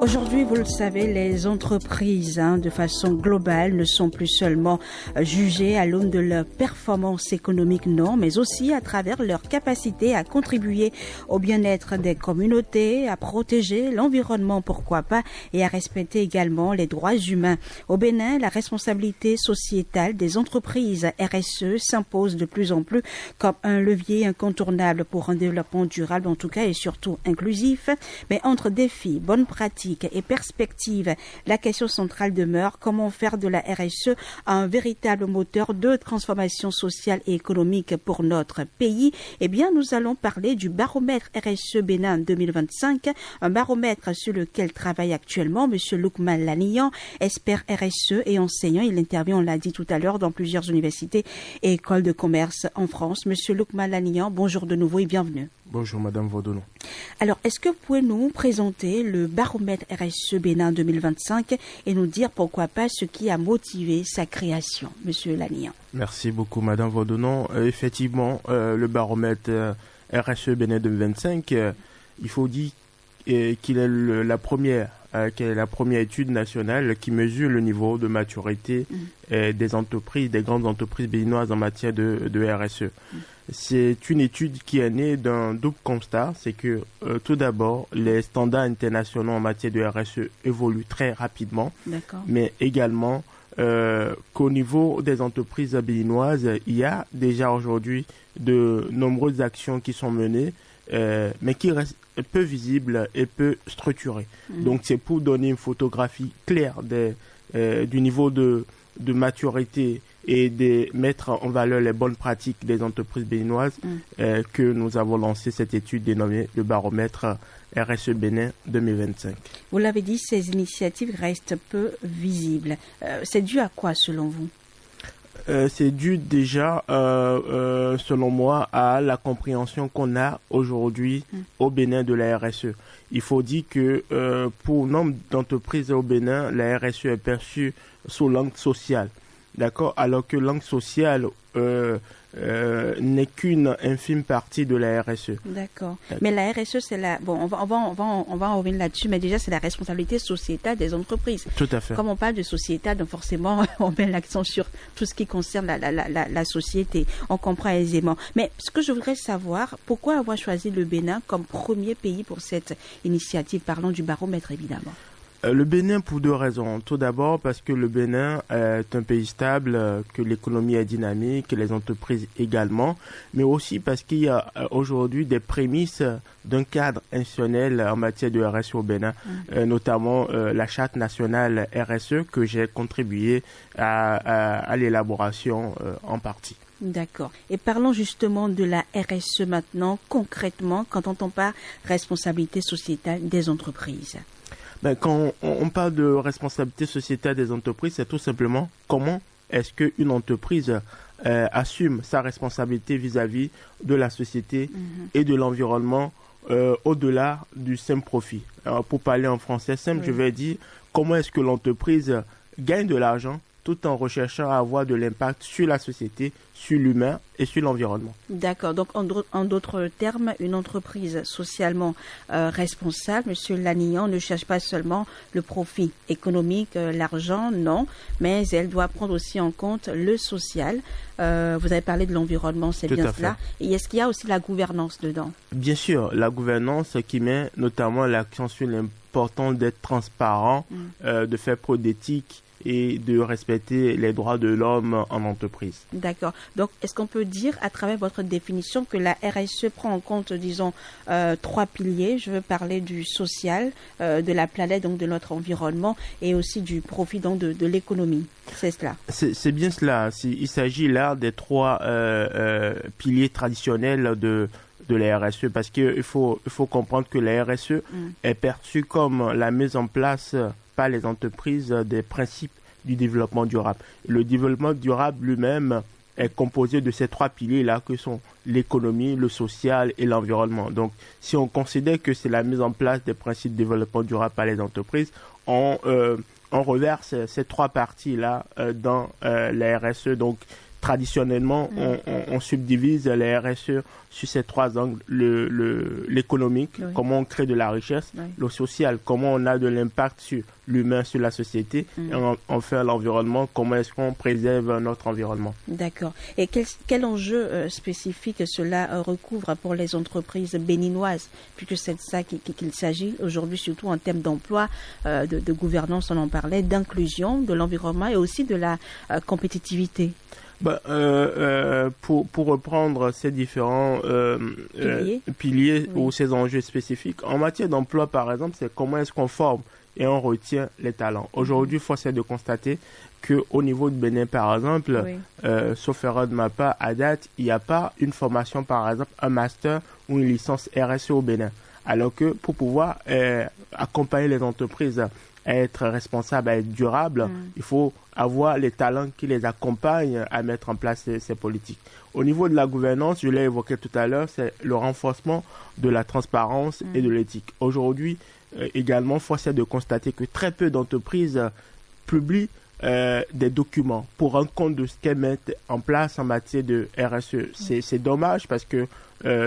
Aujourd'hui, vous le savez, les entreprises, de façon globale, ne sont plus seulement jugées à l'aune de leur performance économique, non, mais aussi à travers leur capacité à contribuer au bien-être des communautés, à protéger l'environnement, pourquoi pas, et à respecter également les droits humains. Au Bénin, la responsabilité sociétale des entreprises RSE s'impose de plus en plus comme un levier incontournable pour un développement durable, en tout cas, et surtout inclusif. Mais entre défis, bonnes pratiques et perspectives, la question centrale demeure: comment faire de la RSE un véritable moteur de transformation sociale et économique pour notre pays? Eh bien, nous allons parler du baromètre RSE Bénin 2025, un baromètre sur lequel travaille actuellement M. Loukman Laniyan, expert RSE et enseignant. Il intervient, on l'a dit tout à l'heure, dans plusieurs universités et écoles de commerce en France. M. Loukman Laniyan, bonjour de nouveau et bienvenue. Bonjour Madame Vaudonon. Alors, est-ce que vous pouvez nous présenter le baromètre RSE Bénin 2025 et nous dire pourquoi pas ce qui a motivé sa création, Monsieur Laniyan? Merci beaucoup Madame Vaudonon. Effectivement, le baromètre RSE Bénin 2025, il faut dire qu'il est la première étude nationale qui mesure le niveau de maturité des entreprises, des grandes entreprises béninoises en matière de RSE. C'est une étude qui est née d'un double constat, c'est que tout d'abord, les standards internationaux en matière de RSE évoluent très rapidement, mais également qu'au niveau des entreprises béninoises, il y a déjà aujourd'hui de nombreuses actions qui sont menées, mais qui restent peu visibles et peu structurées. Donc c'est pour donner une photographie claire du niveau de maturité et de mettre en valeur les bonnes pratiques des entreprises béninoises que nous avons lancé cette étude dénommée le baromètre RSE Bénin 2025. Vous l'avez dit, ces initiatives restent peu visibles. C'est dû à quoi selon vous? C'est dû déjà, selon moi, à la compréhension qu'on a aujourd'hui au Bénin de la RSE. Il faut dire que pour nombre d'entreprises au Bénin, la RSE est perçue sous l'angle social. D'accord, alors que l'angle social n'est qu'une infime partie de la RSE. D'accord. Mais la RSE, c'est la... Bon, on va en revenir là-dessus, mais déjà, c'est la responsabilité sociétale des entreprises. Tout à fait. Comme on parle de sociétal, donc forcément, on met l'accent sur tout ce qui concerne la société. On comprend aisément. Mais ce que je voudrais savoir, pourquoi avoir choisi le Bénin comme premier pays pour cette initiative, parlant du baromètre, évidemment? Le Bénin pour deux raisons. Tout d'abord parce que le Bénin est un pays stable, que l'économie est dynamique, que les entreprises également, mais aussi parce qu'il y a aujourd'hui des prémices d'un cadre institutionnel en matière de RSE au Bénin, notamment la charte nationale RSE que j'ai contribué à l'élaboration en partie. D'accord. Et parlons justement de la RSE maintenant, concrètement, quand on entend par responsabilité sociétale des entreprises. Quand on parle de responsabilité sociétale des entreprises, c'est tout simplement comment est-ce qu'une entreprise assume sa responsabilité vis-à-vis de la société et de l'environnement au-delà du simple profit. Alors, pour parler en français simple, je vais dire comment est-ce que l'entreprise gagne de l'argent tout en recherchant à avoir de l'impact sur la société, sur l'humain et sur l'environnement. D'accord. Donc, en d'autres termes, une entreprise socialement responsable, Monsieur Laniyan, ne cherche pas seulement le profit économique, l'argent, non, mais elle doit prendre aussi en compte le social. Vous avez parlé de l'environnement, c'est bien cela. Et est-ce qu'il y a aussi la gouvernance dedans? Bien sûr, la gouvernance qui met notamment l'accent sur l'importance d'être transparent, de faire preuve d'éthique et de respecter les droits de l'homme en entreprise. D'accord. Donc, est-ce qu'on peut dire, à travers votre définition, que la RSE prend en compte, disons, trois piliers? Je veux parler du social, de la planète, donc de notre environnement, et aussi du profit, donc de l'économie. C'est cela? C'est bien cela. Il s'agit là des trois piliers traditionnels de de la RSE, parce qu'il faut comprendre que la RSE est perçue comme la mise en place par les entreprises des principes du développement durable. Le développement durable lui-même est composé de ces 3 piliers-là que sont l'économie, le social et l'environnement. Donc, si on considère que c'est la mise en place des principes de développement durable par les entreprises, on reverse ces 3 parties-là dans la RSE. Donc, traditionnellement, on subdivise la RSE sur ces 3 angles. L'économique, comment on crée de la richesse, le social, comment on a de l'impact sur l'humain, sur la société, et enfin l'environnement, comment est-ce qu'on préserve notre environnement. D'accord. Et quel enjeu spécifique cela recouvre pour les entreprises béninoises, puisque c'est de ça qu'il s'agit aujourd'hui, surtout en termes d'emploi, de gouvernance, on en parlait, d'inclusion, de l'environnement et aussi de la compétitivité. Pour reprendre ces différents piliers ou ces enjeux spécifiques, en matière d'emploi, par exemple, c'est comment est-ce qu'on forme et on retient les talents. Aujourd'hui, force est de constater qu'au niveau de Bénin, par exemple, sauf erreur de ma part, à date, il n'y a pas une formation, par exemple, un master ou une licence RSE au Bénin. Alors que pour pouvoir accompagner les entreprises à être responsables, à être durables, il faut avoir les talents qui les accompagnent à mettre en place ces politiques. Au niveau de la gouvernance, je l'ai évoqué tout à l'heure, c'est le renforcement de la transparence et de l'éthique. Aujourd'hui, également, force est de constater que très peu d'entreprises publient des documents pour rendre compte de ce qu'elles mettent en place en matière de RSE. C'est dommage parce que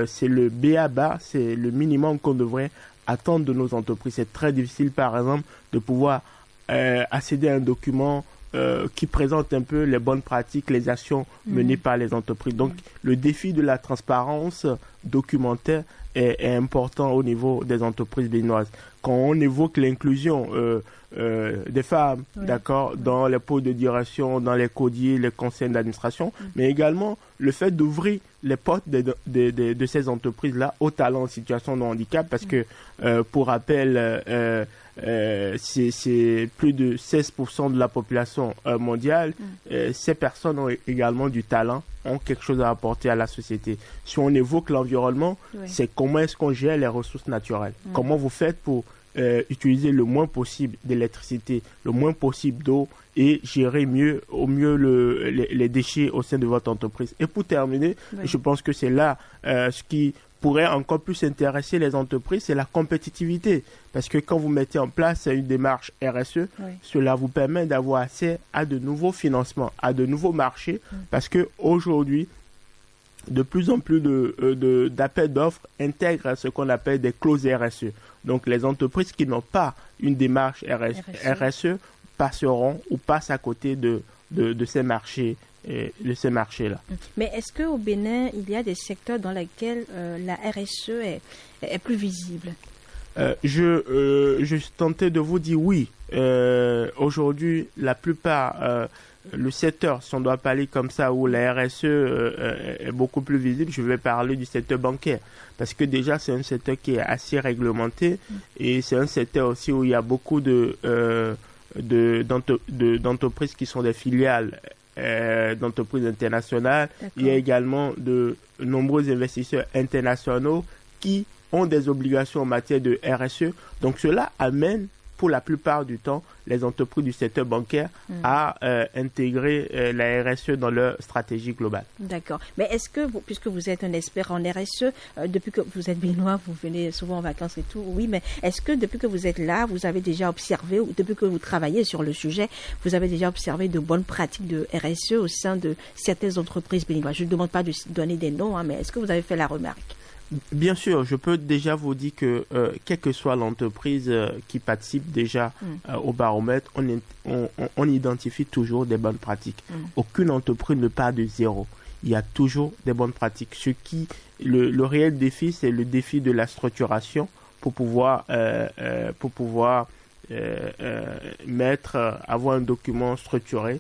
c'est le b.a.-ba, c'est le minimum qu'on devrait attendre de nos entreprises. C'est très difficile, par exemple, de pouvoir accéder à un document qui présente un peu les bonnes pratiques, les actions menées par les entreprises. Donc, le défi de la transparence documentaire est important au niveau des entreprises béninoises. Quand on évoque l'inclusion des femmes, d'accord, dans les pôles de direction, dans les codiers, les conseils d'administration, mais également le fait d'ouvrir les portes de ces entreprises-là aux talents en situation de handicap, parce que, pour rappel, c'est plus de 16% de la population mondiale. Ces personnes ont également du talent, ont quelque chose à apporter à la société. Si on évoque l'environnement, c'est comment est-ce qu'on gère les ressources naturelles. Comment vous faites pour utiliser le moins possible d'électricité, le moins possible d'eau et gérer au mieux les déchets au sein de votre entreprise. Et pour terminer, je pense que c'est là ce qui pourrait encore plus intéresser les entreprises, c'est la compétitivité. Parce que quand vous mettez en place une démarche RSE, cela vous permet d'avoir accès à de nouveaux financements, à de nouveaux marchés. Parce qu'aujourd'hui, de plus en plus d'appels d'offres intègrent ce qu'on appelle des clauses RSE. Donc, les entreprises qui n'ont pas une démarche RSE passeront ou passent à côté de ces marchés. De ces marchés-là. Mais est-ce qu'au Bénin, il y a des secteurs dans lesquels la RSE est plus visible? Je suis tenté de vous dire oui. Aujourd'hui, la plupart, le secteur, si on doit parler comme ça, où la RSE est beaucoup plus visible, je vais parler du secteur bancaire. Parce que déjà, c'est un secteur qui est assez réglementé et c'est un secteur aussi où il y a beaucoup d'entreprises qui sont des filiales d'entreprises internationales. Il y a également de nombreux investisseurs internationaux qui ont des obligations en matière de RSE. Donc cela amène pour la plupart du temps les entreprises du secteur bancaire à intégrer la RSE dans leur stratégie globale. D'accord. Mais est-ce que, puisque vous êtes un expert en RSE, depuis que vous êtes béninois, vous venez souvent en vacances et tout, oui, mais est-ce que depuis que vous êtes là, vous avez déjà observé, ou depuis que vous travaillez sur le sujet, vous avez déjà observé de bonnes pratiques de RSE au sein de certaines entreprises béninoises? Je ne demande pas de donner des noms, mais est-ce que vous avez fait la remarque? Bien sûr, je peux déjà vous dire que quelle que soit l'entreprise qui participe déjà au baromètre, on identifie toujours des bonnes pratiques. Aucune entreprise ne part de zéro. Il y a toujours des bonnes pratiques. Le réel défi, c'est le défi de la structuration pour pouvoir avoir un document structuré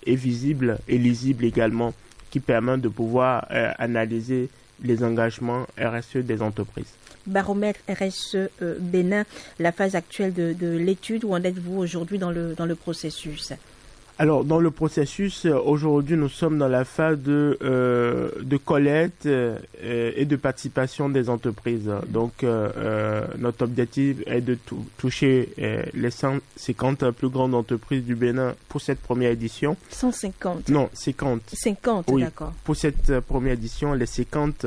et visible et lisible également, qui permet de pouvoir analyser les engagements RSE des entreprises. Baromètre RSE Bénin, la phase actuelle de l'étude, où en êtes-vous aujourd'hui dans le processus? Alors, dans le processus, aujourd'hui, nous sommes dans la phase de collecte et de participation des entreprises. Donc, notre objectif est de toucher les 150 plus grandes entreprises du Bénin pour cette première édition. 150? Non, 50. 50, oui, d'accord. Pour cette première édition, les 50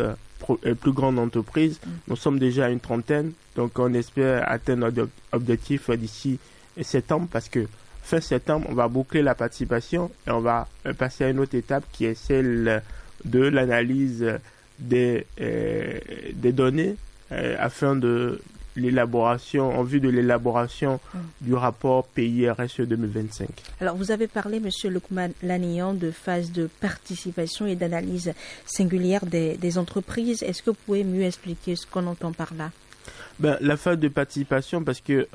plus grandes entreprises, nous sommes déjà à une trentaine. Donc, on espère atteindre notre objectif d'ici septembre parce que fin septembre, on va boucler la participation et on va passer à une autre étape qui est celle de l'analyse des données afin de l'élaboration, en vue de l'élaboration du rapport pays RSE 2025. Alors, vous avez parlé, Monsieur Lukman Laniyan, de phase de participation et d'analyse singulière des entreprises. Est-ce que vous pouvez mieux expliquer ce qu'on entend par là? La phase de participation, parce que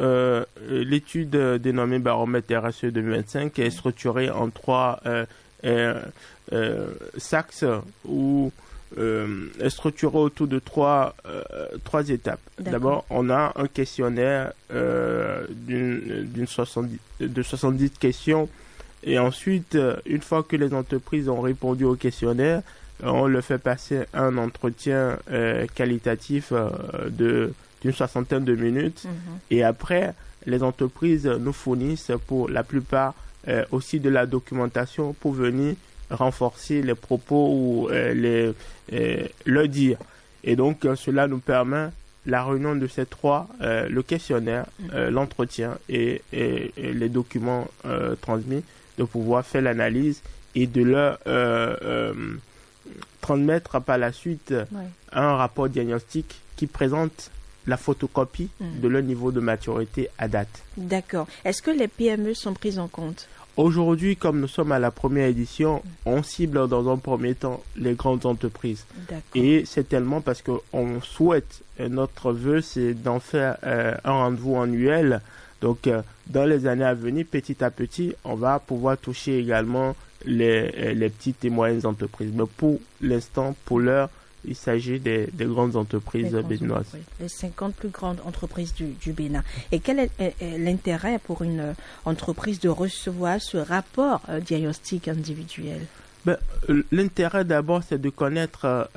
l'étude dénommée baromètre RSE 2025 est structurée en trois axes ou est structurée autour de trois étapes. D'abord, on a un questionnaire de 70 questions et ensuite, une fois que les entreprises ont répondu au questionnaire, on leur fait passer un entretien qualitatif d'une soixantaine de minutes. Et après, les entreprises nous fournissent pour la plupart aussi de la documentation pour venir renforcer les propos ou le dire. Et donc, cela nous permet, la réunion de ces trois, le questionnaire, l'entretien et les documents transmis, de pouvoir faire l'analyse et de leur transmettre par la suite un rapport diagnostique qui présente la photocopie de leur niveau de maturité à date. D'accord. Est-ce que les PME sont prises en compte? Aujourd'hui, comme nous sommes à la première édition, on cible dans un premier temps les grandes entreprises. Et c'est tellement parce qu'on souhaite, notre vœu, c'est d'en faire un rendez-vous annuel. Donc, dans les années à venir, petit à petit, on va pouvoir toucher également les petites et moyennes entreprises. Mais pour l'instant, pour l'heure, il s'agit des grandes entreprises béninoises. Les 50 plus grandes entreprises du Bénin. Et quel est l'intérêt pour une entreprise de recevoir ce rapport diagnostic individuel? L'intérêt d'abord, c'est de connaître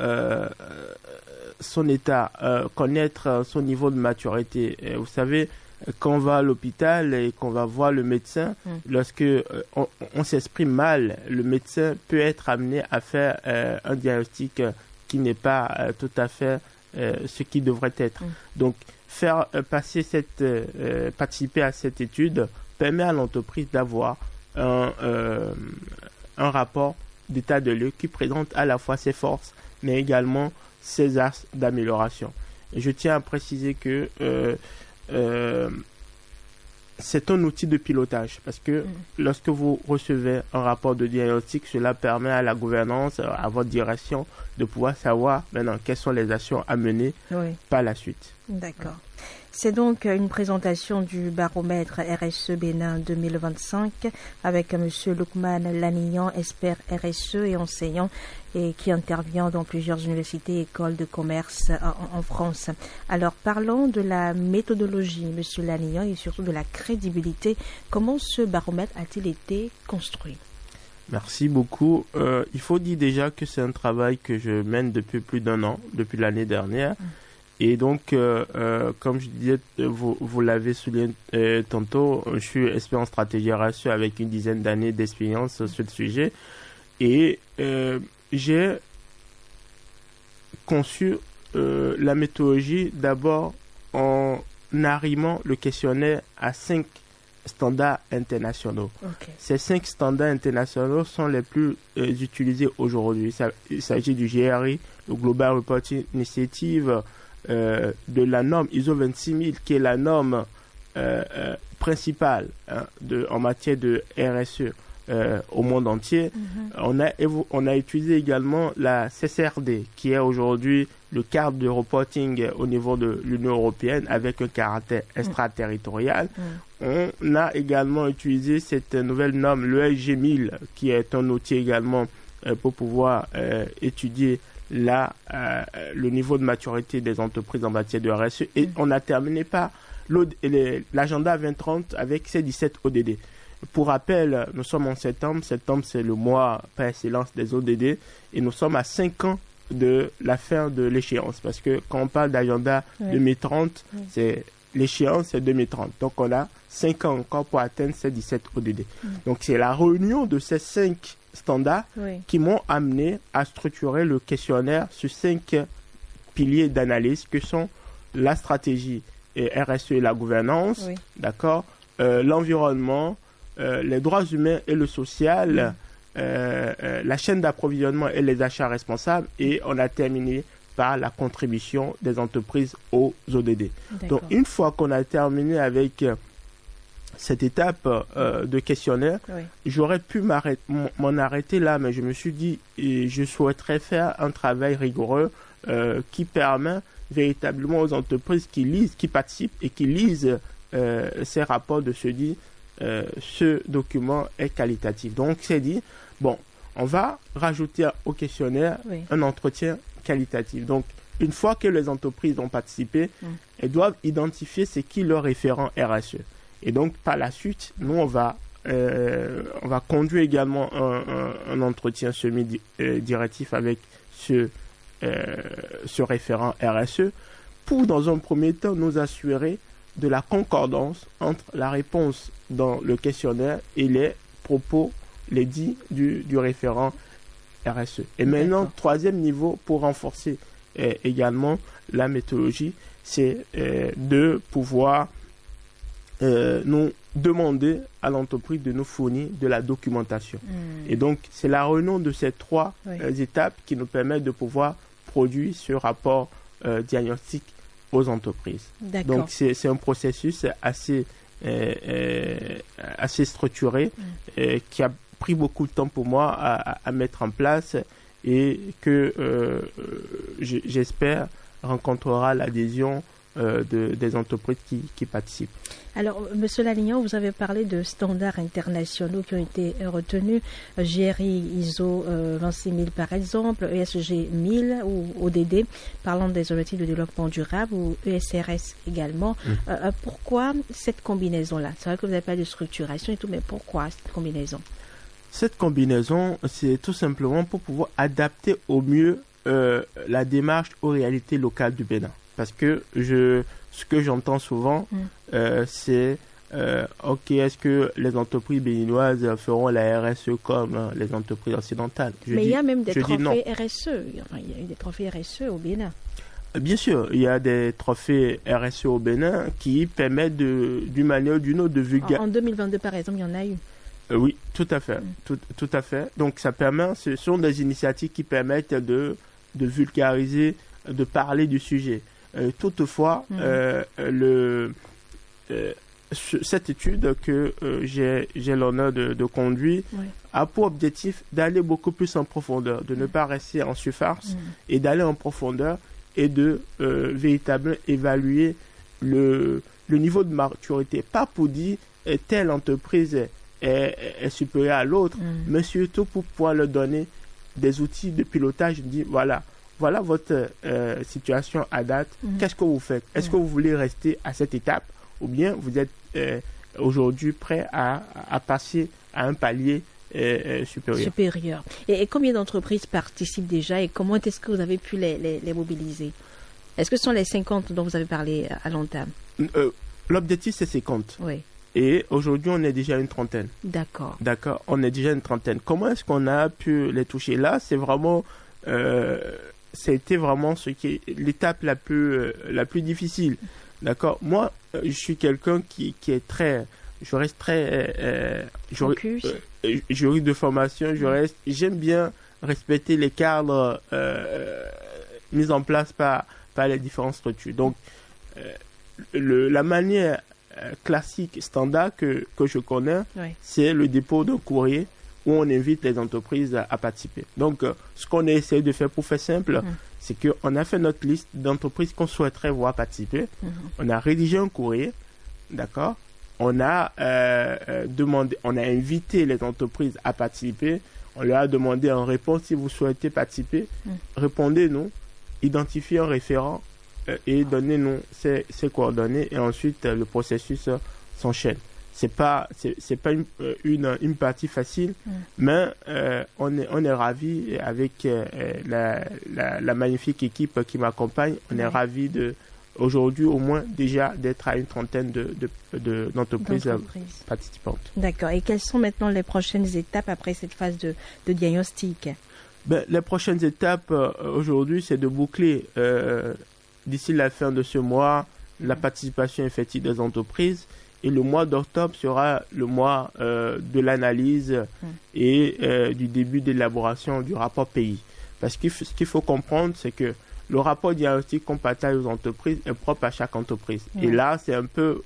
son état, connaître son niveau de maturité. Et vous savez, quand on va à l'hôpital et qu'on va voir le médecin, lorsque on s'exprime mal, le médecin peut être amené à faire un diagnostic qui n'est pas tout à fait ce qui devrait être. Donc, faire participer à cette étude permet à l'entreprise d'avoir un rapport d'état de lieu qui présente à la fois ses forces, mais également ses axes d'amélioration. Et je tiens à préciser que c'est un outil de pilotage parce que lorsque vous recevez un rapport de diagnostic, cela permet à la gouvernance, à votre direction, de pouvoir savoir maintenant quelles sont les actions à mener par la suite. D'accord. C'est donc une présentation du baromètre RSE Bénin 2025 avec M. Lukman Laniyan, expert RSE et enseignant et qui intervient dans plusieurs universités et écoles de commerce en France. Alors, parlons de la méthodologie, M. Laniyan, et surtout de la crédibilité. Comment ce baromètre a-t-il été construit? Merci beaucoup. Il faut dire déjà que c'est un travail que je mène depuis plus d'un an, depuis l'année dernière. Et donc, comme je disais, vous l'avez souligné tantôt, je suis expert en stratégie RSE avec une dizaine d'années d'expérience sur le sujet. Et j'ai conçu la méthodologie d'abord en arrimant le questionnaire à 5 standards internationaux. Ces 5 standards internationaux sont les plus utilisés aujourd'hui. Il s'agit du GRI, le Global Reporting Initiative, de la norme ISO 26000 qui est la norme principale en matière de RSE au monde entier. On a utilisé également la CSRD qui est aujourd'hui le cadre de reporting au niveau de l'Union européenne avec un caractère extraterritorial. On a également utilisé cette nouvelle norme, le LG 1000, qui est un outil également pour pouvoir étudier le niveau de maturité des entreprises en matière de RSE. Et on a terminé par l'agenda 2030 avec ces 17 ODD. pour rappel, nous sommes en septembre. Septembre, c'est le mois par excellence des ODD. Et nous sommes à 5 ans de la fin de l'échéance. Parce que quand on parle d'agenda 2030, l'échéance, c'est 2030. Donc, on a 5 ans encore pour atteindre ces 17 ODD. Donc, c'est la réunion de ces 5 standards qui m'ont amené à structurer le questionnaire sur 5 piliers d'analyse que sont la stratégie et RSE et la gouvernance, d'accord, l'environnement, les droits humains et le social, la chaîne d'approvisionnement et les achats responsables, et on a terminé par la contribution des entreprises aux ODD. Donc, une fois qu'on a terminé avec cette étape de questionnaire, j'aurais pu m'en arrêter là, mais je me suis dit, je souhaiterais faire un travail rigoureux qui permet véritablement aux entreprises qui lisent, qui participent et qui lisent ces rapports de se dire, ce document est qualitatif. Donc, c'est dit, bon, on va rajouter au questionnaire un entretien qualitatif. Donc, une fois que les entreprises ont participé, elles doivent identifier c'est qui leur référent RSE. Et donc, par la suite, nous, on va conduire également un entretien semi-directif avec ce référent RSE pour, dans un premier temps, nous assurer de la concordance entre la réponse dans le questionnaire et les propos, les dits du référent RSE. Et maintenant, troisième niveau, pour renforcer également la méthodologie, c'est de pouvoir nous demander à l'entreprise de nous fournir de la documentation. Et donc, c'est la réunion de ces 3 étapes qui nous permettent de pouvoir produire ce rapport diagnostic aux entreprises. Donc, c'est un processus assez structuré qui a pris beaucoup de temps pour moi à mettre en place et que j'espère rencontrera l'adhésion des entreprises qui participent. Alors, Monsieur Lalignan, vous avez parlé de standards internationaux qui ont été retenus, GRI ISO 26000 par exemple, ESG 1000 ou ODD, parlant des objectifs de développement durable, ou ESRS également. Pourquoi cette combinaison-là? C'est vrai que vous n'avez pas de structuration et tout, mais pourquoi cette combinaison? Cette combinaison, c'est tout simplement pour pouvoir adapter au mieux la démarche aux réalités locales du Bénin. Parce que ce que j'entends souvent, c'est ok, est-ce que les entreprises béninoises feront la RSE comme les entreprises occidentales? Mais il y a même des trophées RSE. Enfin, il y a eu des trophées RSE au Bénin. Bien sûr, il y a des trophées RSE au Bénin qui permettent d'une manière ou d'une autre de vulgariser. En 2022, par exemple, il y en a eu. Oui, tout à fait. Tout à fait. Donc, ce sont des initiatives qui permettent de vulgariser, de parler du sujet. Toutefois, cette étude que j'ai l'honneur de conduire a pour objectif d'aller beaucoup plus en profondeur, de ne pas rester en surface et d'aller en profondeur et de véritablement évaluer le niveau de maturité. Pas pour dire telle entreprise est supérieure à l'autre, mais surtout pour pouvoir leur donner des outils de pilotage, dire voilà votre situation à date, qu'est-ce que vous faites? Est-ce que vous voulez rester à cette étape ou bien vous êtes aujourd'hui prêt à passer à un palier supérieur? Et combien d'entreprises participent déjà et comment est-ce que vous avez pu les mobiliser? Est-ce que ce sont les 50 dont vous avez parlé à l'entame? L'objectif, c'est 50. Oui. Et aujourd'hui, on est déjà une trentaine. D'accord. On est déjà une trentaine. Comment est-ce qu'on a pu les toucher? Là, c'est vraiment... c'était vraiment l'étape la plus difficile. D'accord. Moi, je suis quelqu'un qui est très... Je reste très... juriste de formation. J'aime bien respecter les cadres mis en place par les différentes structures. Donc, la manière classique, standard que je connais, c'est le dépôt d'un courrier où on invite les entreprises à participer. Donc, ce qu'on a essayé de faire, pour faire simple, c'est qu'on a fait notre liste d'entreprises qu'on souhaiterait voir participer. On a rédigé un courrier, d'accord? On a on a invité les entreprises à participer. On leur a demandé en réponse si vous souhaitez participer. Répondez-nous, identifiez un référent et donnez-nous ses coordonnées. Et ensuite, le processus s'enchaîne. c'est pas une partie facile, mais on est ravis avec la magnifique équipe qui m'accompagne. On est ravis aujourd'hui au moins déjà d'être à une trentaine d'entreprises participantes. D'accord. Et quelles sont maintenant les prochaines étapes après cette phase de diagnostic? Les prochaines étapes aujourd'hui, c'est de boucler d'ici la fin de ce mois la participation effective des entreprises. Et le mois d'octobre sera le mois de l'analyse et du début d'élaboration du rapport pays. Parce que ce qu'il faut comprendre, c'est que le rapport diagnostic qu'on partage aux entreprises est propre à chaque entreprise. Et là, c'est un peu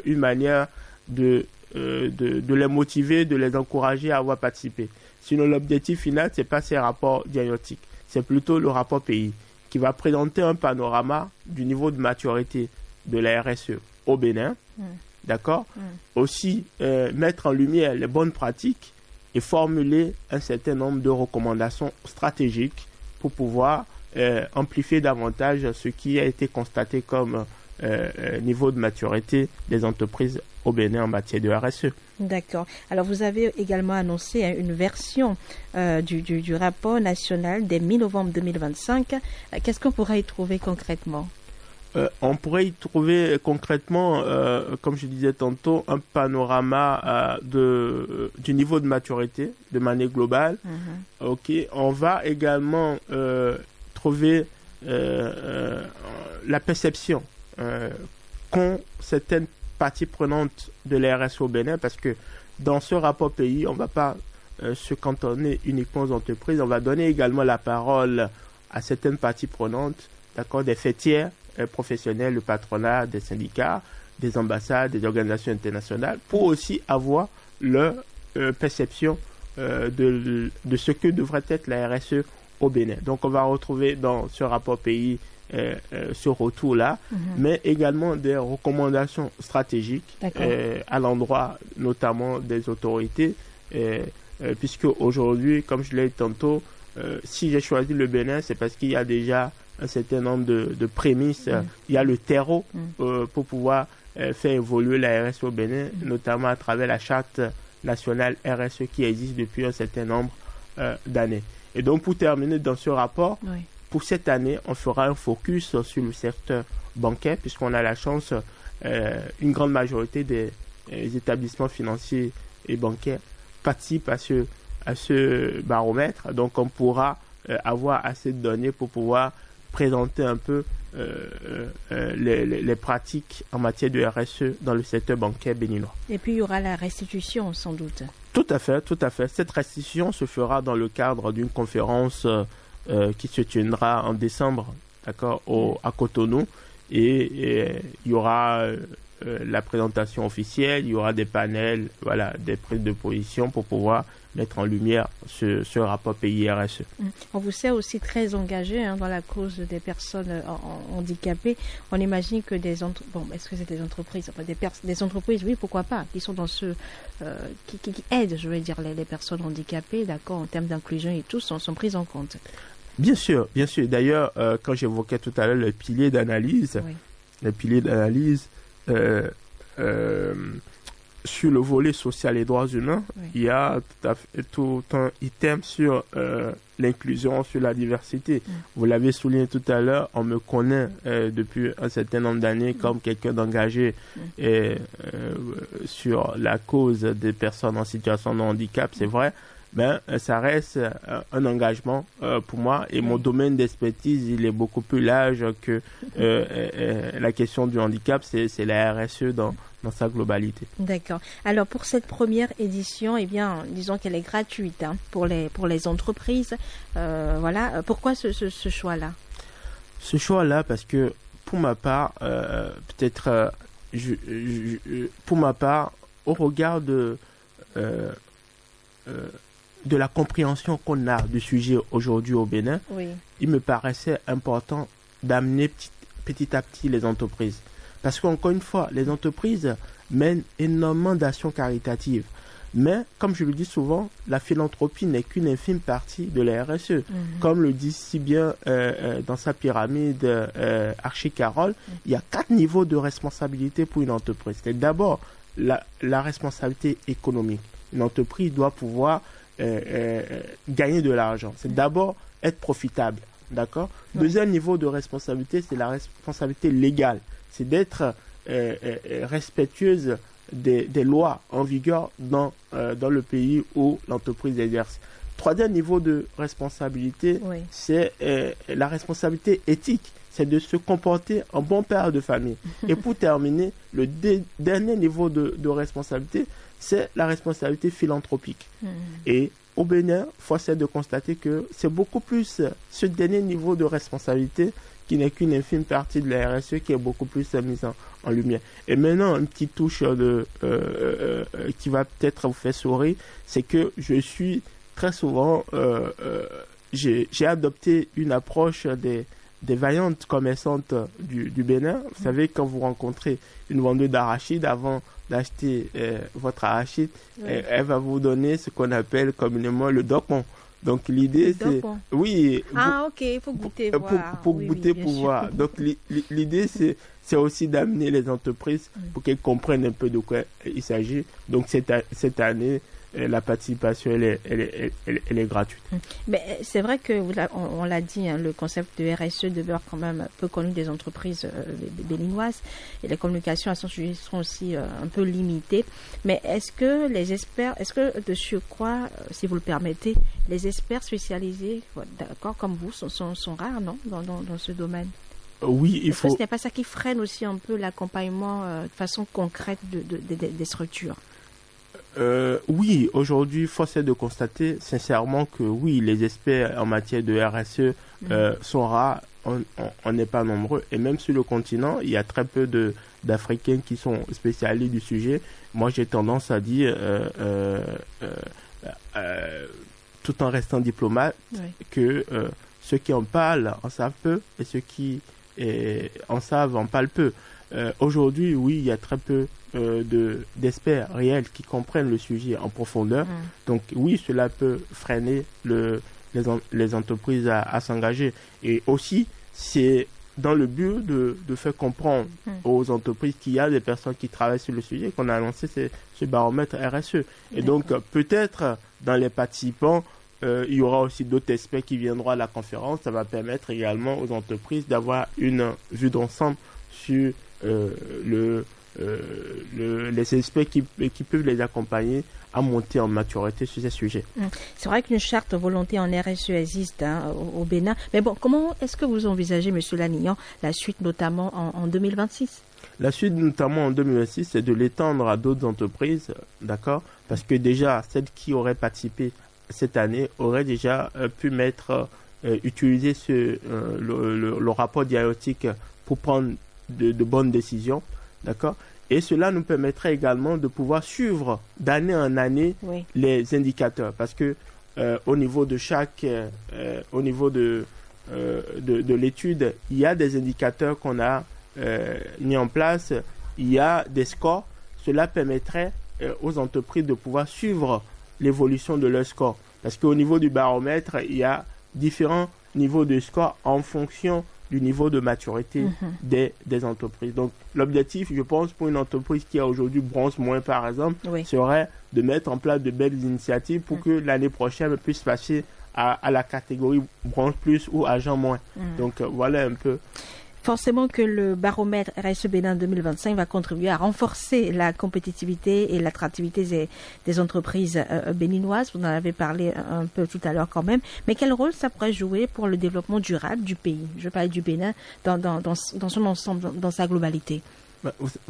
une manière de les motiver, de les encourager à avoir participé. Sinon, l'objectif final, ce n'est pas ces rapports diagnostiques. C'est plutôt le rapport pays qui va présenter un panorama du niveau de maturité de la RSE au Bénin. D'accord. Aussi, mettre en lumière les bonnes pratiques et formuler un certain nombre de recommandations stratégiques pour pouvoir amplifier davantage ce qui a été constaté comme niveau de maturité des entreprises au Bénin en matière de RSE. D'accord. Alors, vous avez également annoncé une version du rapport national dès mi-novembre 2025. Qu'est-ce qu'on pourrait y trouver concrètement? On pourrait y trouver concrètement, comme je disais tantôt, un panorama du niveau de maturité de manière globale. Ok. On va également trouver la perception qu'ont certaines parties prenantes de la RSE au Bénin, parce que dans ce rapport pays, on ne va pas se cantonner uniquement aux entreprises, on va donner également la parole à certaines parties prenantes, d'accord, des fêtières professionnels, le patronat, des syndicats, des ambassades, des organisations internationales, pour aussi avoir leur perception de ce que devrait être la RSE au Bénin. Donc, on va retrouver dans ce rapport pays ce retour-là, mais également des recommandations stratégiques à l'endroit notamment des autorités, puisque aujourd'hui, comme je l'ai dit tantôt, si j'ai choisi le Bénin, c'est parce qu'il y a déjà un certain nombre de prémices. Il y a le terreau pour pouvoir faire évoluer la RSE au Bénin, notamment à travers la charte nationale RSE qui existe depuis un certain nombre d'années. Et donc, pour terminer dans ce rapport, pour cette année, on fera un focus sur le secteur bancaire, puisqu'on a la chance, une grande majorité des établissements financiers et bancaires participent à ce baromètre. Donc, on pourra avoir assez de données pour pouvoir présenter un peu les pratiques en matière de RSE dans le secteur bancaire béninois. Et puis, il y aura la restitution, sans doute. Tout à fait, tout à fait. Cette restitution se fera dans le cadre d'une conférence qui se tiendra en décembre, d'accord, à Cotonou. Et il y aura la présentation officielle, il y aura des panels, voilà, des prises de position pour pouvoir mettre en lumière ce rapport pays RSE. On vous sait aussi très engagé dans la cause des personnes handicapées. On imagine que est-ce que c'est des entreprises, enfin, des entreprises, oui, pourquoi pas, qui sont dans qui aident, je veux dire, les personnes handicapées, d'accord, en termes d'inclusion et tout, sont prises en compte. Bien sûr, bien sûr. D'ailleurs, quand j'évoquais tout à l'heure le pilier d'analyse, sur le volet social et droits humains, il y a tout un item sur l'inclusion, sur la diversité. Vous l'avez souligné tout à l'heure, on me connaît depuis un certain nombre d'années comme quelqu'un d'engagé sur la cause des personnes en situation de handicap, c'est vrai. Ben, ça reste un engagement pour moi, et mon domaine d'expertise, il est beaucoup plus large que la question du handicap, c'est la RSE dans sa globalité. D'accord. Alors, pour cette première édition, eh bien, disons qu'elle est gratuite pour les entreprises. Voilà. Pourquoi ce choix-là? Ce choix-là, parce que pour ma part, pour ma part, au regard de la compréhension qu'on a du sujet aujourd'hui au Bénin, il me paraissait important d'amener petit à petit les entreprises. Parce qu'encore une fois, les entreprises mènent énormément d'actions caritatives. Mais, comme je le dis souvent, la philanthropie n'est qu'une infime partie de la RSE. Comme le dit si bien dans sa pyramide Archie Carroll, il y a 4 niveaux de responsabilité pour une entreprise. C'est d'abord la responsabilité économique. Une entreprise doit pouvoir gagner de l'argent. C'est d'abord être profitable, d'accord? Deuxième niveau de responsabilité, c'est la responsabilité légale. C'est d'être respectueuse des lois en vigueur dans le pays où l'entreprise exerce. Troisième niveau de responsabilité, c'est la responsabilité éthique. C'est de se comporter en bon père de famille. Et pour terminer, le dernier niveau de responsabilité, c'est la responsabilité philanthropique. Et au Bénin, force est de constater que c'est beaucoup plus ce dernier niveau de responsabilité qui n'est qu'une infime partie de la RSE qui est beaucoup plus mise en lumière. Et maintenant, une petite touche qui va peut-être vous faire sourire, c'est que je suis très souvent, j'ai adopté une approche des vaillantes commerçantes du Bénin. Vous savez, quand vous rencontrez une vendeuse d'arachide, avant d'acheter votre arachide, elle va vous donner ce qu'on appelle communément le dokon. Donc l'idée c'est... Oui. Ok, il faut goûter, voir. Pour goûter, pour voir. Donc l'idée c'est aussi d'amener les entreprises pour qu'elles comprennent un peu de quoi il s'agit. Donc cette année, la participation, elle est gratuite. Mais c'est vrai que, on l'a dit, le concept de RSE demeure quand même peu connu des entreprises béninoises et les communications à son sujet sont aussi un peu limitées. Mais est-ce que de surcroît, si vous le permettez, les experts spécialisés, d'accord, comme vous, sont rares, non, dans ce domaine? Oui, il faut... Est-ce que ce n'est pas ça qui freine aussi un peu l'accompagnement de façon concrète des structures? Oui, aujourd'hui, force est de constater sincèrement que oui, les experts en matière de RSE sont rares, on n'est pas nombreux. Et même sur le continent, il y a très peu d'Africains qui sont spécialistes du sujet. Moi, j'ai tendance à dire, tout en restant diplomate, que ceux qui en parlent en savent peu et ceux qui en savent en parlent peu. Aujourd'hui, oui, il y a très peu d'experts réels qui comprennent le sujet en profondeur. Donc oui, cela peut freiner les entreprises à s'engager. Et aussi, c'est dans le but de faire comprendre aux entreprises qu'il y a des personnes qui travaillent sur le sujet qu'on a lancé ce baromètre RSE. Et donc peut-être dans les participants, il y aura aussi d'autres experts qui viendront à la conférence. Ça va permettre également aux entreprises d'avoir une vue d'ensemble sur les experts qui peuvent les accompagner à monter en maturité sur ces sujets. C'est vrai qu'une charte volonté en RSE existe au Bénin. Mais bon, comment est-ce que vous envisagez, M. Lanignan, la suite notamment en 2026 ? La suite notamment en 2026, c'est de l'étendre à d'autres entreprises, d'accord ? Parce que déjà, celles qui auraient participé cette année auraient déjà pu utiliser le rapport diagnostique pour prendre de bonnes décisions. D'accord. Et cela nous permettrait également de pouvoir suivre d'année en année les indicateurs. Parce que au niveau de au niveau de l'étude, il y a des indicateurs qu'on a mis en place. Il y a des scores. Cela permettrait aux entreprises de pouvoir suivre l'évolution de leurs scores. Parce qu'au niveau du baromètre, il y a différents niveaux de scores en fonction du niveau de maturité des entreprises. Donc, l'objectif, je pense, pour une entreprise qui a aujourd'hui bronze moins, par exemple, serait de mettre en place de belles initiatives pour que l'année prochaine, elle puisse passer à la catégorie bronze plus ou argent moins. Donc, voilà un peu. Forcément que le baromètre RSE Bénin 2025 va contribuer à renforcer la compétitivité et l'attractivité des entreprises béninoises. Vous en avez parlé un peu tout à l'heure quand même. Mais quel rôle ça pourrait jouer pour le développement durable du pays? Je parle du Bénin dans son ensemble, dans sa globalité.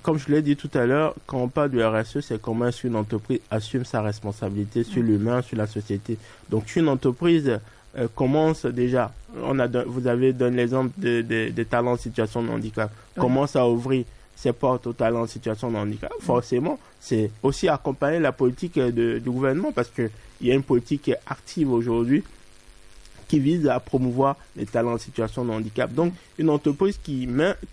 Comme je l'ai dit tout à l'heure, quand on parle de RSE, c'est comment est-ce qu'une entreprise assume sa responsabilité sur l'humain, sur la société. Donc, une entreprise commence déjà, vous avez donné l'exemple des talents en situation de handicap, commence à ouvrir ses portes aux talents en situation de handicap. Forcément, c'est aussi accompagner la politique du gouvernement parce qu'il y a une politique active aujourd'hui qui vise à promouvoir les talents en situation de handicap. Donc, une entreprise qui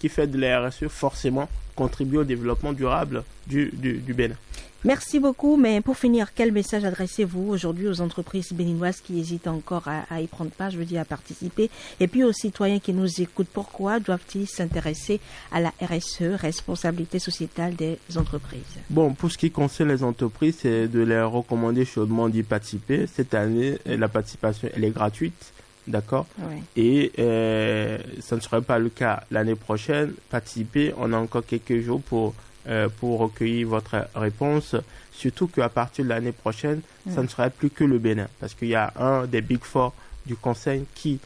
fait de la RSE, forcément, contribuer au développement durable du Bénin. Merci beaucoup, mais pour finir, quel message adressez-vous aujourd'hui aux entreprises béninoises qui hésitent encore à y prendre part, à participer, et puis aux citoyens qui nous écoutent? Pourquoi doivent-ils s'intéresser à la RSE, responsabilité sociétale des entreprises? Bon, pour ce qui concerne les entreprises, c'est de leur recommander chaudement d'y participer. Cette année, la participation, elle est gratuite. D'accord. Oui. Et ça ne serait pas le cas l'année prochaine. Participer, on a encore quelques jours pour recueillir votre réponse. Surtout qu'à partir de l'année prochaine, ça ne sera plus que le Bénin. Parce qu'il y a un des Big Four du Conseil qui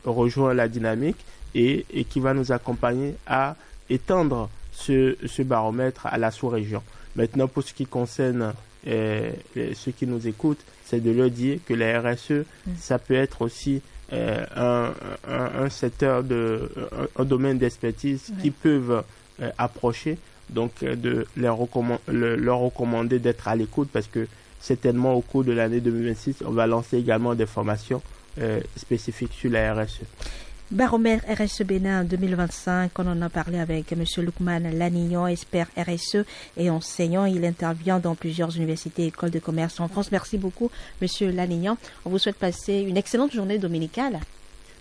rejoint la dynamique et qui va nous accompagner à étendre ce baromètre à la sous-région. Maintenant, pour ce qui concerne ceux qui nous écoutent, c'est de leur dire que la RSE, ça peut être aussi un secteur un domaine d'expertise qui peuvent approcher, donc de leur recommander d'être à l'écoute, parce que certainement au cours de l'année 2026, on va lancer également des formations spécifiques sur la RSE. Baromètre RSE Bénin 2025, on en a parlé avec M. Lukman Lanignon, expert RSE et enseignant. Il intervient dans plusieurs universités et écoles de commerce en France. Merci beaucoup, M. Lanignon. On vous souhaite passer une excellente journée dominicale.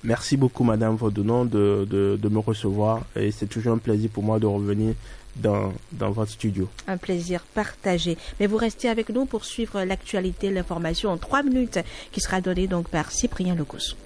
Merci beaucoup, Madame Vaudenon, de me recevoir. Et c'est toujours un plaisir pour moi de revenir dans votre studio. Un plaisir partagé. Mais vous restez avec nous pour suivre l'actualité, l'information en 3 minutes qui sera donnée donc par Cyprien Lecousse.